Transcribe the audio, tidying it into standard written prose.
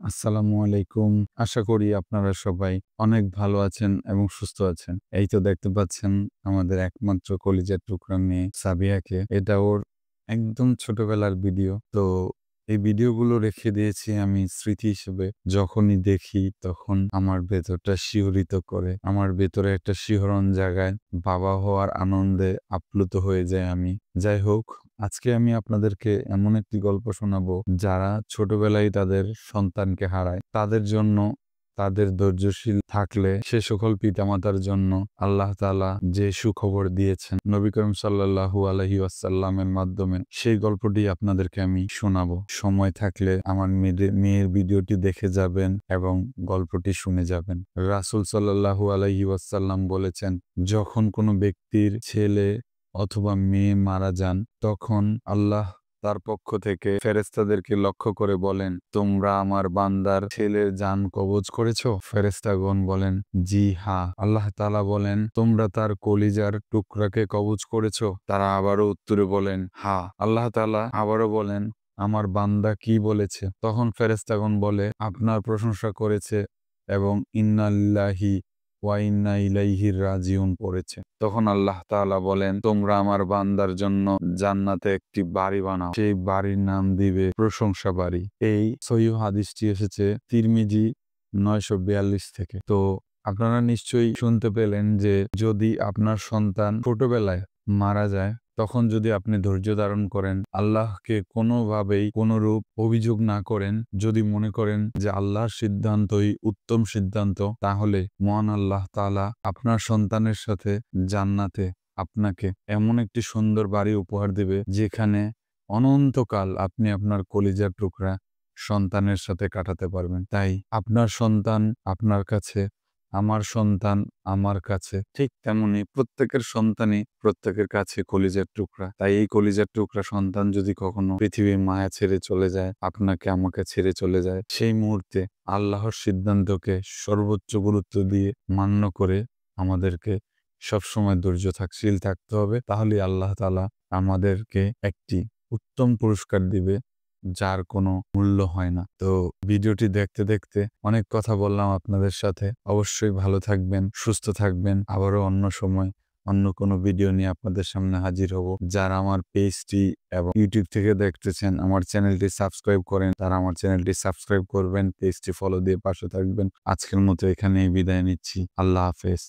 আসসালামু আলাইকুম। আশা করি আপনারা সবাই অনেক ভালো আছেন এবং সুস্থ আছেন। এই তো দেখতে পাচ্ছেন আমাদের একমাত্র কলিজার টুকরা মেয়ে সাবিয়াকে। এটা ওর একদম ছোটবেলার ভিডিও। তো এই ভিডিওগুলো রেখে দিয়েছি আমি স্মৃতি হিসেবে। যখনই দেখি তখন আমার ভেতরটা শিহরিত করে। আমার ভেতরে একটা শিহরণ জাগায়। বাবা হওয়ার আনন্দে আপ্লুত হয়ে যাই আমি। যাই হোক, আজকে আমি আপনাদেরকে এমন একটি গল্প শোনাবো যারা ছোটবেলায় তাদের সন্তানকে হারায়। তাদের জন্য তাদের ধৈর্যশীল থাকলে সে সকল পিতামাতার জন্য আল্লাহ তাআলা যে সুখবর দিয়েছেন নবী করিম সাল্লাল্লাহু আলাইহি ওয়াসাল্লামের মাধ্যমে সেই গল্পটি আপনাদেরকে আমি শোনাবো। সময় থাকলে আমার মেয়ের ভিডিওটি দেখে যাবেন এবং গল্পটি শুনে যাবেন। রাসূল সাল্লাল্লাহু আলাইহি ওয়াসাল্লাম বলেছেন, যখন কোনো ব্যক্তির ছেলে অথবা মেয়ে মারা যান তখন আল্লাহ তার পক্ষ থেকে ফেরেশতাদেরকে লক্ষ্য করে বলেন, তোমরা আমার বান্দার ছেলের জান কবজ করেছ? ফেরেশতাগণ বলেন, জি হ্যাঁ। আল্লাহ তাআলা বলেন, তোমরা তার কলিজার টুকরাকে কবজ করেছ? তারা আবারও উত্তরে বলেন, হ্যাঁ। আল্লাহ তাআলা আবারও বলেন, আমার বান্দা কি বলেছে? তখন ফেরেশতাগণ বলে, আপনার প্রশংসা করেছে এবং ইন্না লিল্লাহি ওয়া ইন্না ইলাইহি রাজিউন পড়েছে। তখন আল্লাহ তাআলা বলেন, তোমরা আমার বান্দার জন্য জান্নাতে একটি বাড়ি বানাও। সেই বাড়ির নাম দিবে প্রশংসা বাড়ি। এই সহিহ হাদিসটি এসেছে তিরমিজি 942 থেকে। তো আপনারা নিশ্চয়ই শুনতে পেলেন যে যদি আপনার সন্তান ছোটবেলায় মারা যায় তখন যদি আপনি ধৈর্য ধারণ করেন, আল্লাহকে কোনোভাবেই কোনরূপ অভিযোগ না করেন, যদি মনে করেন যে আল্লাহর সিদ্ধান্তই উত্তম সিদ্ধান্ত, তাহলে মহান আল্লাহ তাআলা আপনার সন্তানের সাথে জান্নাতে আপনাকে এমন একটি সুন্দর বাড়ি উপহার দিবে যেখানে অনন্তকাল আপনি আপনার কলিজার টুকরা সন্তানের সাথে কাটাতে পারবেন। তাই আপনার সন্তান আপনার কাছে, আমার সন্তান আমার কাছে, ঠিক তেমনি প্রত্যেকের সন্তানই প্রত্যেকের কাছে কলিজার টুকরা। তাই এই কলিজার টুকরা সন্তান যদি কখনো পৃথিবীর মায়া ছেড়ে চলে যায়, আপনাকে আমাকে ছেড়ে চলে যায়, সেই মুহূর্তে আল্লাহর সিদ্ধান্তকে সর্বোচ্চ গুরুত্ব দিয়ে মান্য করে আমাদেরকে সবসময় ধৈর্যশীল থাকতে হবে। তাহলেই আল্লাহ তাআলা আমাদেরকে একটি উত্তম পুরস্কার দিবে যার কোনো মূল্য হয় না। তো ভিডিওটি দেখতে দেখতে অনেক কথা বললাম আপনাদের সাথে। অবশ্যই ভালো থাকবেন, সুস্থ থাকবেন। আবারও অন্য সময় অন্য কোনো ভিডিও নিয়ে আপনাদের সামনে হাজির হব। যারা আমার পেজটি এবং ইউটিউব থেকে দেখতেছেন, আমার চ্যানেলটি সাবস্ক্রাইব করেন, তারা আমার চ্যানেলটি সাবস্ক্রাইব করবেন, পেজটি ফলো দিয়ে পাশে থাকবেন। আজকের মতো এখানেই বিদায় নিচ্ছি। আল্লাহ হাফেজ।